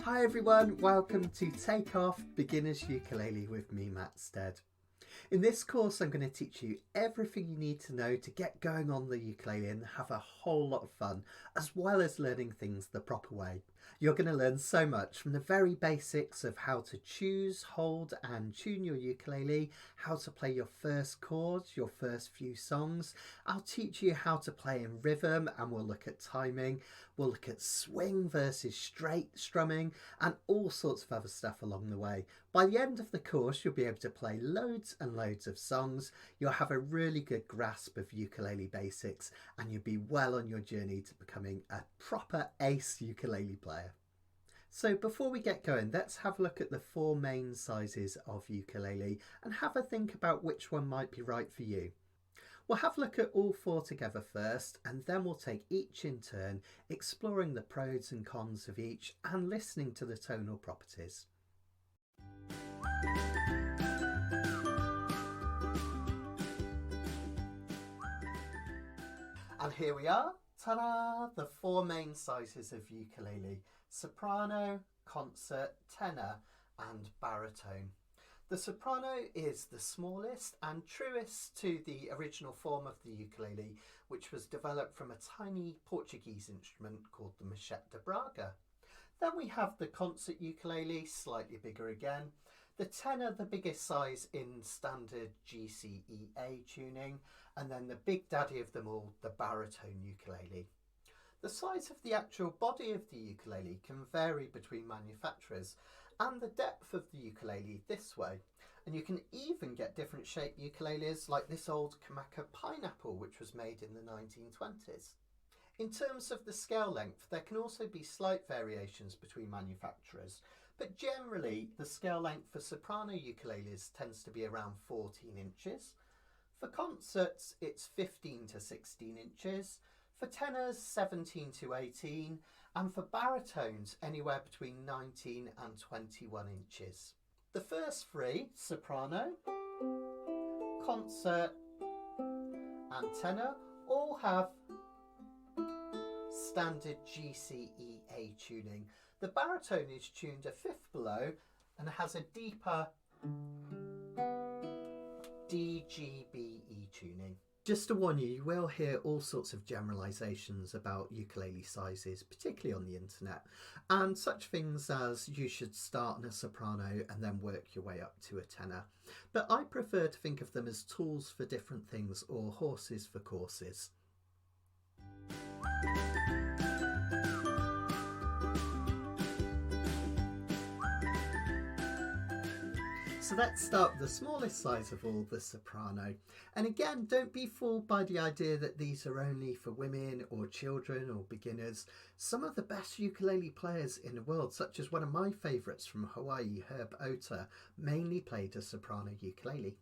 Hi everyone, welcome to Take Off Beginner's Ukulele with me, Matt Stead. In this course I'm going to teach you everything you need to know to get going on the ukulele and have a whole lot of fun, as well as learning things the proper way. You're going to learn so much, from the very basics of how to choose, hold and tune your ukulele, how to play your first chords, your first few songs. I'll teach you how to play in rhythm and we'll look at timing. We'll look at swing versus straight strumming and all sorts of other stuff along the way. By the end of the course, you'll be able to play loads and loads of songs. You'll have a really good grasp of ukulele basics and you'll be well on your journey to becoming a proper ace ukulele player. So before we get going, let's have a look at the four main sizes of ukulele and have a think about which one might be right for you. We'll have a look at all four together first, and then we'll take each in turn, exploring the pros and cons of each and listening to the tonal properties. And here we are, ta-da! The four main sizes of ukulele: soprano, concert, tenor and baritone. The soprano is the smallest and truest to the original form of the ukulele, which was developed from a tiny Portuguese instrument called the machete de Braga. Then we have the concert ukulele, slightly bigger again. The tenor, the biggest size in standard GCEA tuning, and then the big daddy of them all, the baritone ukulele. The size of the actual body of the ukulele can vary between manufacturers, and the depth of the ukulele this way, and you can even get different shaped ukuleles like this old Kamaka pineapple, which was made in the 1920s. In terms of the scale length, there can also be slight variations between manufacturers, but generally the scale length for soprano ukuleles tends to be around 14 inches. For concerts it's 15 to 16 inches, for tenors 17 to 18, and for baritones anywhere between 19 and 21 inches. The first three, soprano, concert and tenor, all have standard GCEA tuning. The baritone is tuned a fifth below and has a deeper DGBE tuning. Just to warn you, you will hear all sorts of generalisations about ukulele sizes, particularly on the internet, and such things as you should start on a soprano and then work your way up to a tenor. But I prefer to think of them as tools for different things, or horses for courses. So let's start with the smallest size of all, the soprano. And again, don't be fooled by the idea that these are only for women or children or beginners. Some of the best ukulele players in the world, such as one of my favourites from Hawaii, Herb Ota, mainly played a soprano ukulele.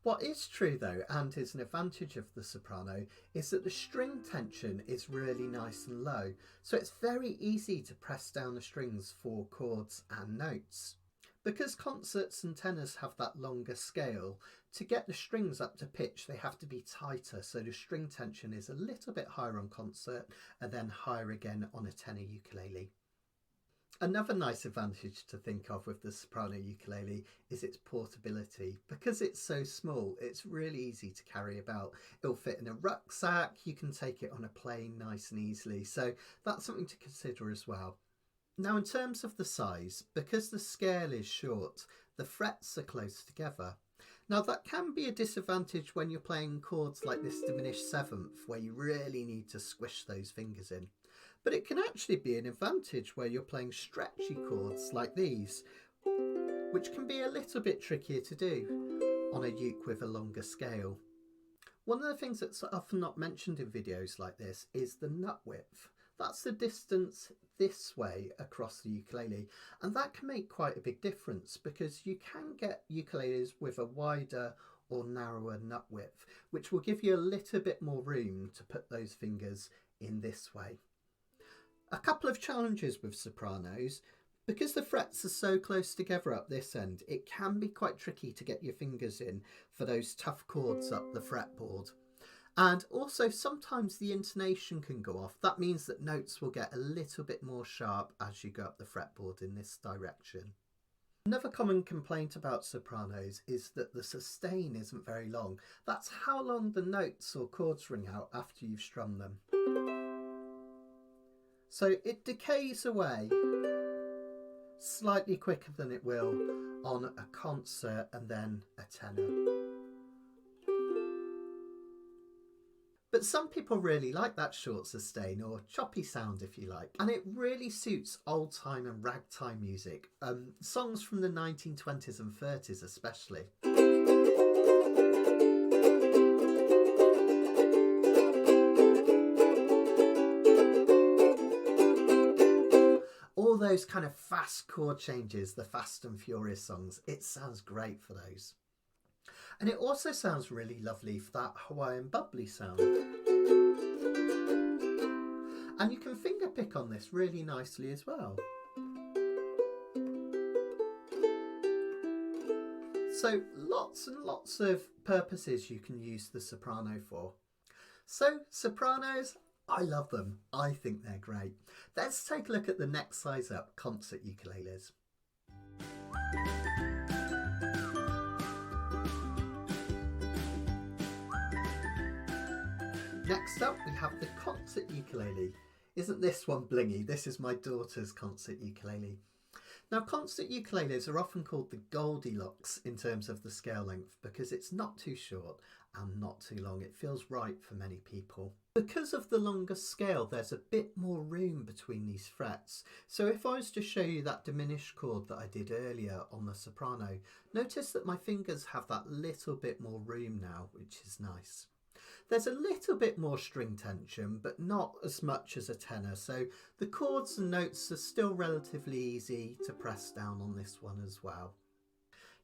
What is true though, and is an advantage of the soprano, is that the string tension is really nice and low, so it's very easy to press down the strings for chords and notes. Because concerts and tenors have that longer scale, to get the strings up to pitch they have to be tighter, so the string tension is a little bit higher on concert and then higher again on a tenor ukulele. Another nice advantage to think of with the soprano ukulele is its portability. Because it's so small, it's really easy to carry about. It'll fit in a rucksack, you can take it on a plane nice and easily, so that's something to consider as well. Now in terms of the size, because the scale is short, the frets are close together. Now that can be a disadvantage when you're playing chords like this diminished seventh, where you really need to squish those fingers in. But it can actually be an advantage where you're playing stretchy chords like these, which can be a little bit trickier to do on a uke with a longer scale. One of the things that's often not mentioned in videos like this is the nut width. That's the distance this way across the ukulele, and that can make quite a big difference because you can get ukuleles with a wider or narrower nut width, which will give you a little bit more room to put those fingers in this way. A couple of challenges with sopranos: because the frets are so close together up this end, it can be quite tricky to get your fingers in for those tough chords up the fretboard. And also sometimes the intonation can go off. That means that notes will get a little bit more sharp as you go up the fretboard in this direction. Another common complaint about sopranos is that the sustain isn't very long. That's how long the notes or chords ring out after you've strummed them. So it decays away slightly quicker than it will on a concert and then a tenor. But some people really like that short sustain, or choppy sound if you like, and it really suits old time and ragtime music, songs from the 1920s and 30s especially. All those kind of fast chord changes, the Fast and Furious songs, it sounds great for those. And it also sounds really lovely for that Hawaiian bubbly sound. And you can finger pick on this really nicely as well. So lots and lots of purposes you can use the soprano for. So sopranos, I love them. I think they're great. Let's take a look at the next size up, concert ukuleles. Next up we have the concert ukulele. Isn't this one blingy? This is my daughter's concert ukulele. Now concert ukuleles are often called the Goldilocks in terms of the scale length because it's not too short and not too long. It feels right for many people. Because of the longer scale, there's a bit more room between these frets. So if I was to show you that diminished chord that I did earlier on the soprano, notice that my fingers have that little bit more room now, which is nice. There's a little bit more string tension, but not as much as a tenor, so the chords and notes are still relatively easy to press down on this one as well.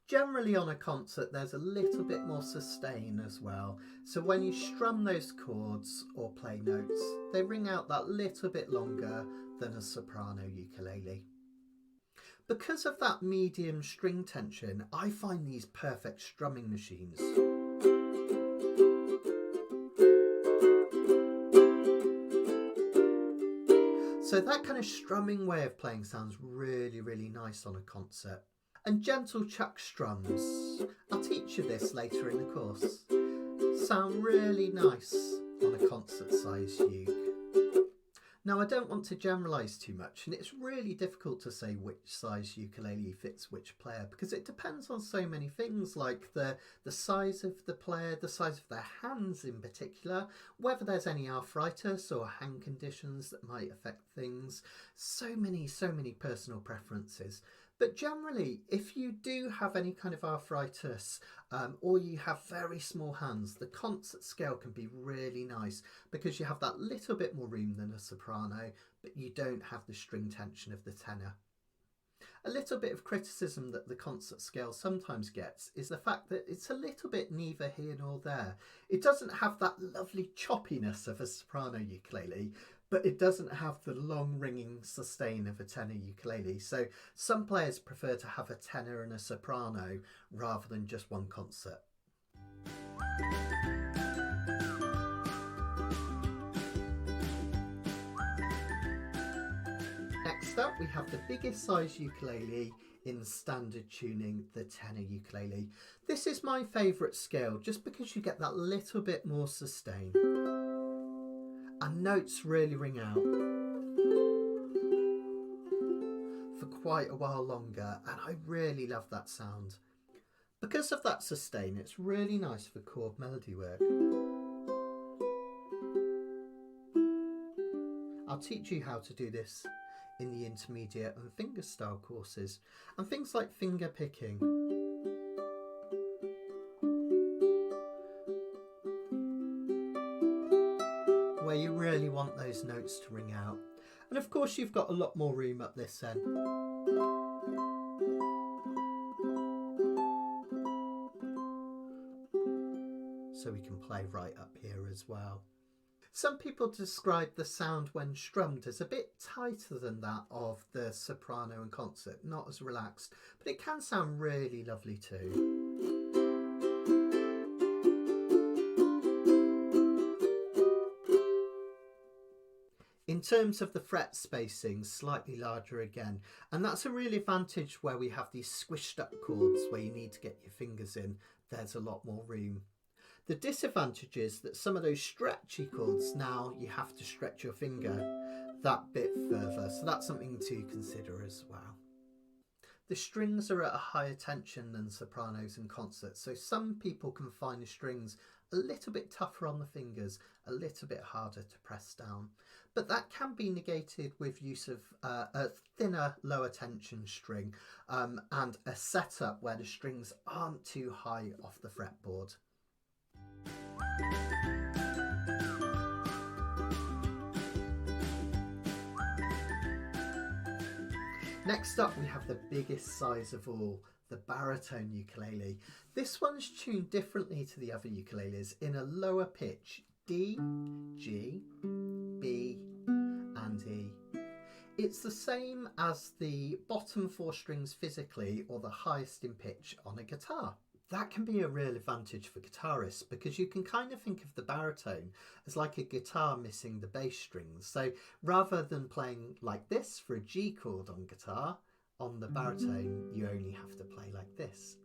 Generally on a concert there's a little bit more sustain as well, so when you strum those chords or play notes, they ring out that little bit longer than a soprano ukulele. Because of that medium string tension, I find these perfect strumming machines. So that kind of strumming way of playing sounds really, really nice on a concert. And gentle chuck strums, I'll teach you this later in the course, sound really nice on a concert size uke. Now I don't want to generalise too much, and it's really difficult to say which size ukulele fits which player because it depends on so many things like the size of the player, the size of their hands in particular, whether there's any arthritis or hand conditions that might affect things. So many personal preferences. But generally, if you do have any kind of arthritis or you have very small hands, the concert scale can be really nice because you have that little bit more room than a soprano, but you don't have the string tension of the tenor. A little bit of criticism that the concert scale sometimes gets is the fact that it's a little bit neither here nor there. It doesn't have that lovely choppiness of a soprano ukulele, but it doesn't have the long ringing sustain of a tenor ukulele. So some players prefer to have a tenor and a soprano rather than just one concert. Next up we have the biggest size ukulele in standard tuning, the tenor ukulele. This is my favourite scale just because you get that little bit more sustain. And notes really ring out for quite a while longer, and I really love that sound. Because of that sustain, it's really nice for chord melody work. I'll teach you how to do this in the intermediate and fingerstyle courses, and things like finger picking. Where you really want those notes to ring out. And of course you've got a lot more room up this end. So we can play right up here as well. Some people describe the sound when strummed as a bit tighter than that of the soprano and concert, not as relaxed, but it can sound really lovely too. terms of the fret spacing, slightly larger again, and that's a real advantage where we have these squished up chords where you need to get your fingers in. There's a lot more room. The disadvantage is that some of those stretchy chords, now you have to stretch your finger that bit further, so that's something to consider as well. The strings are at a higher tension than sopranos and concerts, so some people can find the strings a little bit tougher on the fingers, a little bit harder to press down. But that can be negated with use of a thinner, lower tension string and a setup where the strings aren't too high off the fretboard. Next up we have the biggest size of all, the baritone ukulele. This one's tuned differently to the other ukuleles in a lower pitch, D, G, B and E. It's the same as the bottom 4 strings physically or the highest in pitch on a guitar. That can be a real advantage for guitarists because you can kind of think of the baritone as like a guitar missing the bass strings. So rather than playing like this for a G chord on guitar, on the baritone you only have to play like this.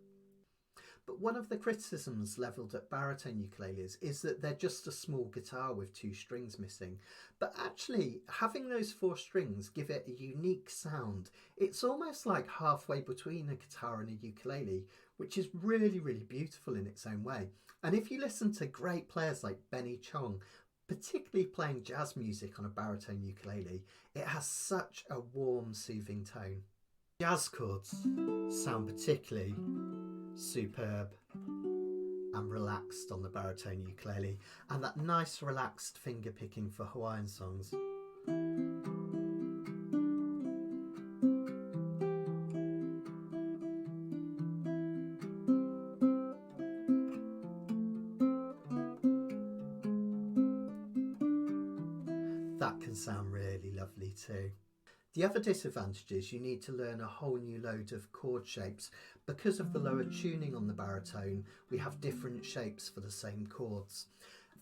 But one of the criticisms levelled at baritone ukuleles is that they're just a small guitar with 2 strings missing. But actually, having those 4 strings give it a unique sound. It's almost like halfway between a guitar and a ukulele, which is really, really beautiful in its own way. And if you listen to great players like Benny Chong, particularly playing jazz music on a baritone ukulele, it has such a warm, soothing tone. Jazz chords sound particularly superb and relaxed on the baritone ukulele, and that nice relaxed finger picking for Hawaiian songs. That can sound really lovely too. The other disadvantage is you need to learn a whole new load of chord shapes. Because of the lower tuning on the baritone, we have different shapes for the same chords.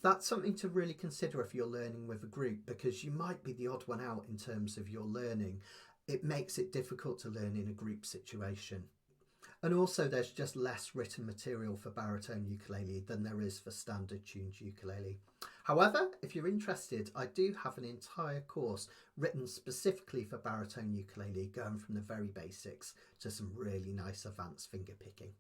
That's something to really consider if you're learning with a group, because you might be the odd one out in terms of your learning. It makes it difficult to learn in a group situation. And also there's just less written material for baritone ukulele than there is for standard tuned ukulele. However, if you're interested, I do have an entire course written specifically for baritone ukulele, going from the very basics to some really nice advanced finger picking.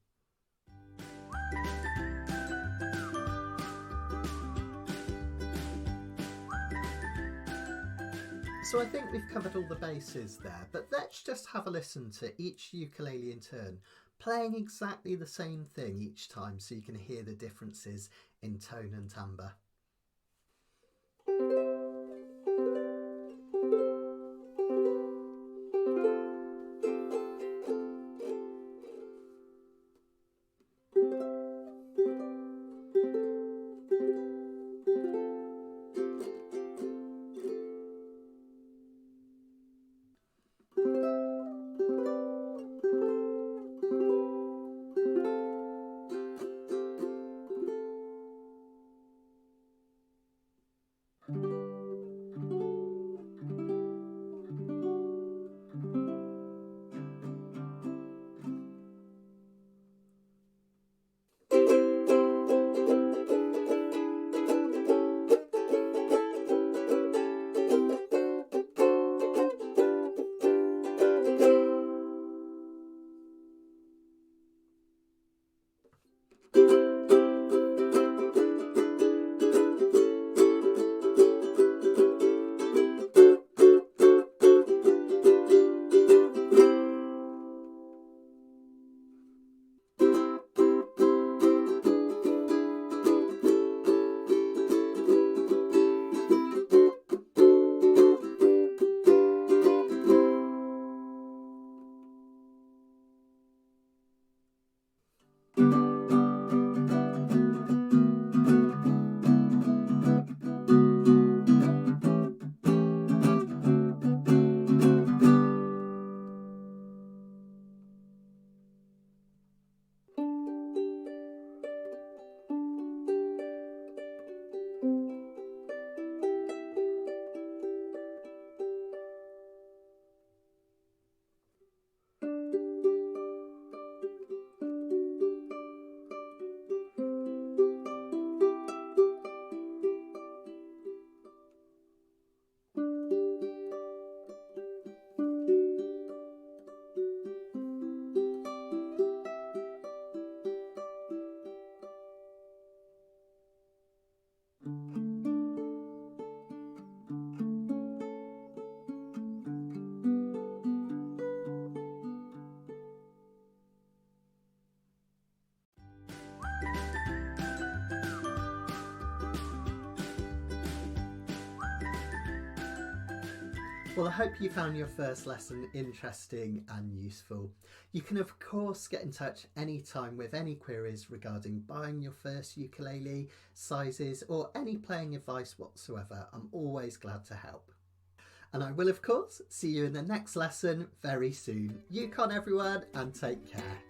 So I think we've covered all the bases there, but let's just have a listen to each ukulele in turn, playing exactly the same thing each time so you can hear the differences in tone and timbre. Well, I hope you found your first lesson interesting and useful. You can of course get in touch anytime with any queries regarding buying your first ukulele, sizes or any playing advice whatsoever. I'm always glad to help. And I will of course see you in the next lesson very soon. Yukon everyone, and take care.